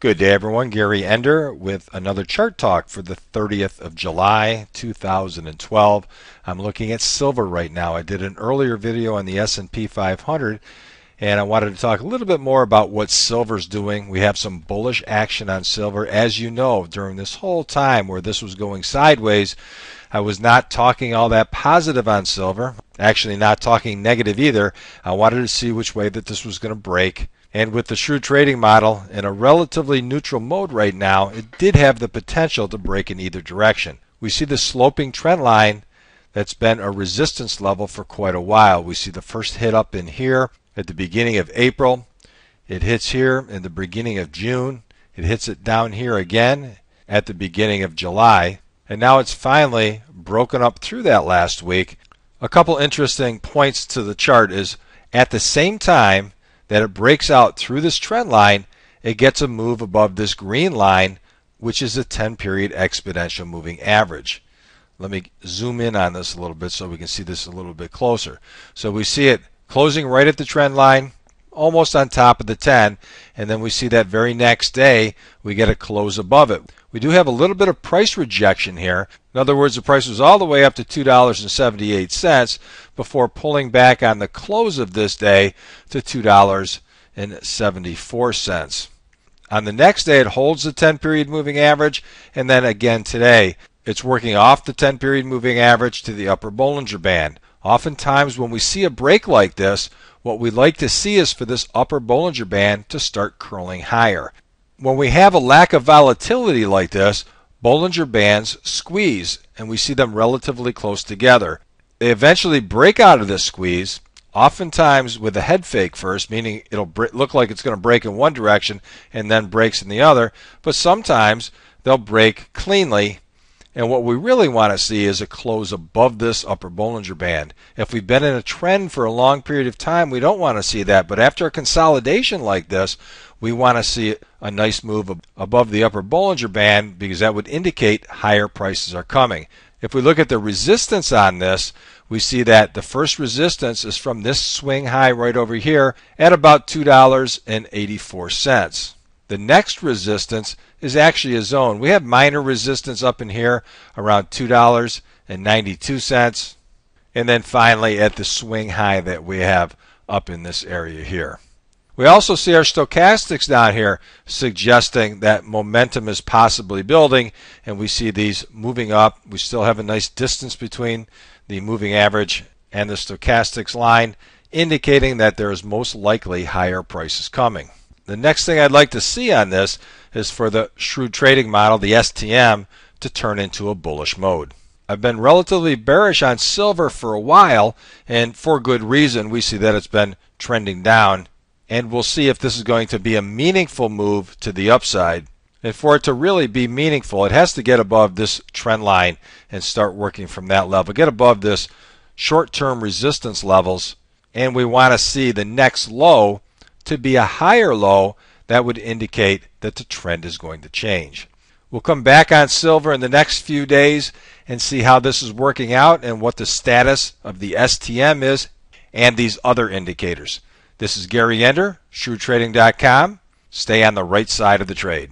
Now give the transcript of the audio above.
Good day everyone, Gary Ender with another chart talk for the 30th of July 2012. I'm looking at silver right now. I did an earlier video on the S&P 500 and I wanted to talk a little bit more about what silver's doing. We have some bullish action on silver. As you know, during this whole time where this was going sideways, I was not talking all that positive on silver, actually not talking negative either. I wanted to see which way that this was going to break. And with the Shrewd Trading model in a relatively neutral mode right now, it did have the potential to break in either direction. We see the sloping trend line that's been a resistance level for quite a while. We see the first hit up in here at the beginning of April. It hits here in the beginning of June. It hits it down here again at the beginning of July. And now it's finally broken up through that last week. A couple interesting points to the chart is at the same time that it breaks out through this trend line, it gets a move above this green line, which is a 10-period exponential moving average. Let me zoom in on this a little bit so we can see this a little bit closer. So we see it closing right at the trend line, almost on top of the 10, and then we see that very next day we get a close above it. We do have a little bit of price rejection here. In other words, the price was all the way up to $2.78 before pulling back on the close of this day to $2.74. On the next day, it holds the 10-period moving average, and then again today, it's working off the 10-period moving average to the upper Bollinger Band. Oftentimes, when we see a break like this, what we'd like to see is for this upper Bollinger Band to start curling higher. When we have a lack of volatility like this, Bollinger Bands squeeze, and we see them relatively close together. They eventually break out of this squeeze, oftentimes with a head fake first, meaning it'll look like it's going to break in one direction and then breaks in the other, but sometimes they'll break cleanly. And what we really want to see is a close above this upper Bollinger Band. If we've been in a trend for a long period of time, we don't want to see that. But after a consolidation like this, we want to see a nice move above the upper Bollinger Band because that would indicate higher prices are coming. If we look at the resistance on this, we see that the first resistance is from this swing high right over here at about $2.84. The next resistance is actually a zone. We have minor resistance up in here around $2.92. And then finally at the swing high that we have up in this area here. We also see our stochastics down here suggesting that momentum is possibly building, and we see these moving up. We still have a nice distance between the moving average and the stochastics line, indicating that there is most likely higher prices coming. The next thing I'd like to see on this is for the Shrewd Trading model, the STM, to turn into a bullish mode. I've been relatively bearish on silver for a while, and for good reason. We see that it's been trending down, and we'll see if this is going to be a meaningful move to the upside. And for it to really be meaningful, it has to get above this trend line and start working from that level. Get above this short-term resistance levels, and we want to see the next low to be a higher low. That would indicate that the trend is going to change. We'll come back on silver in the next few days and see how this is working out and what the status of the STM is and these other indicators. This is Gary Ender, ShrewdTrading.com. Stay on the right side of the trade.